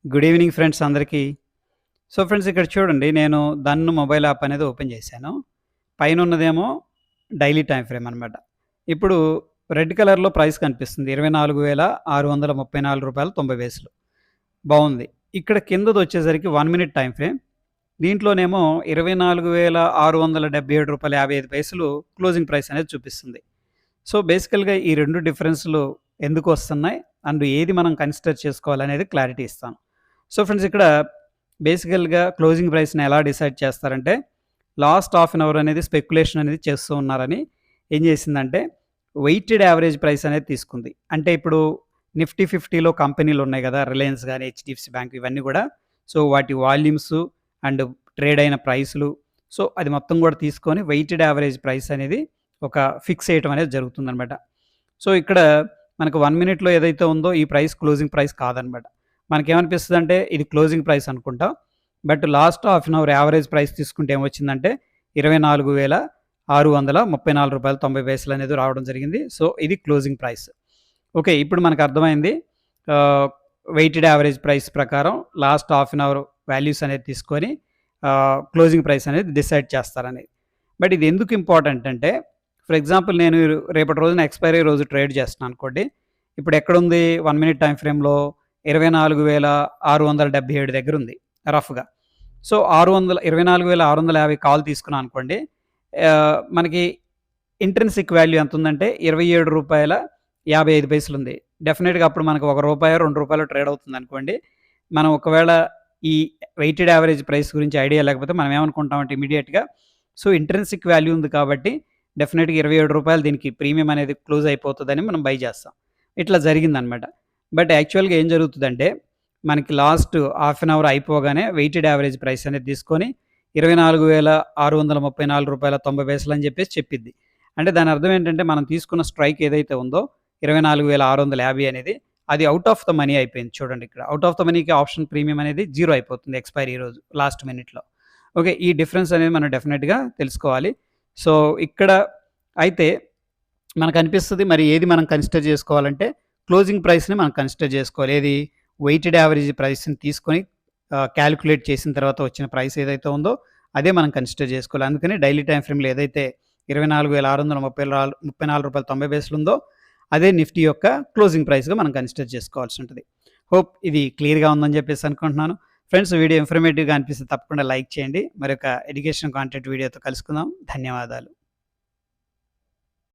Good evening friends అందరికీ. So friends ఇక్కడ చూడండి నేను దన్ను మొబైల్ యాప్ అనేది ఓపెన్ చేశాను. పైనున్నదేమో డైలీ టైమ్ ఫ్రేమ్ అనమాట. ఇప్పుడు రెడ్ కలర్‌లో ప్రైస్ కనిపిస్తుంది. రూ. 24,634.90 బావుంది. ఇక్కడ కిందదొచ్చేసరికి 1 మినిట్ టైమ్ ఫ్రేమ్. దీంట్లోనేమో రూ. 24,677.55 క్లోజింగ్ ప్రైస్ అనేది చూపిస్తుంది. సో బేసికల్‌గా ఈ 2 డిఫరెన్స్‌లు ఎందుకొస్తున్నాయి? అండ్ ఏది మనం కన్సిడర్ చేసుకోవాలనేది క్లారిటీ ఇస్తాను. సో ఫ్రెండ్స్ ఇక్కడ బేసికల్‌గా క్లోజింగ్ ప్రైస్‌ని ఎలా డిసైడ్ చేస్తారంటే, లాస్ట్ హాఫ్ అన్ అవర్ అనేది స్పెక్యులేషన్ అనేది చేస్తూ ఉన్నారని ఏం చేసిందంటే, వెయిటెడ్ యావరేజ్ ప్రైస్ అనేది తీసుకుంది. అంటే ఇప్పుడు నిఫ్టీ 50లో కంపెనీలు ఉన్నాయి కదా! రిలయన్స్ గాని, హెచ్‌డిఎఫ్‌సి బ్యాంక్ ఇవన్నీ కూడా. సో వాటి వాల్యూమ్స్ అండ్ ట్రేడ్ అయిన ప్రైస్‌లు సో అది మొత్తం కూడా తీసుకొని వెయిటెడ్ యావరేజ్ ప్రైస్ అనేది ఒక ఫిక్స్ చేయటం అనేది జరుగుతుందనమాట. సో ఇక్కడ మనకు 1 మినిట్‌లో ఏదైతే ఉందో ఈ ప్రైస్ క్లోజింగ్ ప్రైస్ కాదనమాట. మనకేమనిపిస్తదంటే ఇది క్లోజింగ్ ప్రైస్ అనుకుంటాం. But last half an hour average price తీసుకుంటే ఏమొచ్చిందంటే రూ. 24,634.90 అనేది రావడం జరిగింది. సో ఇది క్లోజింగ్ ప్రైస్. ఓకే. ఇప్పుడు మనకు అర్థమైంది. వెయిటెడ్ యావరేజ్ ప్రైస్ ప్రకారం last half an our values అనేది తీసుకొని క్లోజింగ్ ప్రైస్ అనేది డిసైడ్ చేస్తారనేది. బట్ ఇది ఎందుకు ఇంపార్టెంట్ అంటే ఫర్ ఎగ్జాంపుల్ నేను రేపటి రోజున ఎక్స్‌పైరీ రోజు ట్రేడ్ చేస్తున్నాను అనుకోండి. ఇప్పుడు ఎక్కడుంది 1 మినిట్ టైమ్ ఫ్రేమ్‌లో 24,677 దగ్గరుంది రఫ్‌గా. సో 24,650 కాల్ తీసుకున్నాం అనుకోండి. మనకి ఇంట్రిన్సిక్ వాల్యూ ఎంతుందంటే రూ. 27.55 ఉంది. డెఫినిట్‌గా అప్పుడు మనకు రూ. 1 రూ. 2 ట్రేడ్ అవుతుందనుకోండి. మనం ఒకవేళ ఈ వెయిటెడ్ యావరేజ్ ప్రైస్ గురించి ఐడియా లేకపోతే మనం ఏమనుకుంటామంటే ఇమ్మీడియేట్‌గా సో ఇంట్రిన్సిక్ వాల్యూ ఉంది కాబట్టి డెఫినిట్‌గా రూ. 27 దీనికి ప్రీమియం అనేది క్లోజ్ అయిపోతదని మనం బై చేస్తాం. ఇట్లా జరిగిందనమాట. బట్ యాక్చువల్‌గా ఏం జరుగుతదంటే మనకి లాస్ట్ హాఫ్ అన్ అవర్ అయిపోగానే వెయిటెడ్ యావరేజ్ ప్రైస్ అనేది తీసుకొని రూ. 24,634.90 అని చెప్పేసి చెప్పిద్ది. అంటే దాని అర్థం ఏంటంటే మనం తీసుకున్న స్ట్రైక్ ఏదైతే ఉందో 24,650 అనేది అది ఔట్ ఆఫ్ ద మనీ అయిపోయింది చూడండి ఇక్కడ. ఔట్ ఆఫ్ ద మనీకి ఆప్షన్ ప్రీమియం అనేది 0 అయిపోతుంది ఎక్స్‌పైరీ రోజు లాస్ట్ మినిట్‌లో. ఓకే. ఈ డిఫరెన్స్ అనేది మనం డెఫినిట్‌గా తెలుసుకోవాలి. సో ఇక్కడ అయితే మనకనిపిస్తది మరి ఏది మనం కన్సిడర్ చేసుకోవాలంటే క్లోజింగ్ ప్రైస్‌ని మనం కన్సిడర్ చేసుకోవాలి. ఏది వెయిటెడ్ యావరేజ్ ప్రైస్‌ని తీసుకొని కాలిక్యులేట్ చేసిన తర్వాత వచ్చిన ప్రైస్ ఏదైతే ఉందో అదే మనం కన్సిడర్ చేసుకోవాలి. అందుకని డైలీ టైమ్ ఫ్రేమ్‌లో ఏదైతే రూ. 24,634.90 ఉందో అదే నిఫ్టీ యొక్క క్లోజింగ్ ప్రైస్‌గా మనం కన్సిడర్ చేసుకోవాల్సి ఉంటది. హోప్ ఇది క్లియర్‌గా ఉందని చెప్పేసి అనుకుంటున్నాను. ఫ్రెండ్స్ వీడియో ఇన్ఫర్మేటివ్‌గా అనిపిస్తే తప్పకుండా లైక్ చేయండి. మరొక ఎడ్యుకేషన్ కాంటెంట్ వీడియోతో కలుసుకుందాం. ధన్యవాదాలు.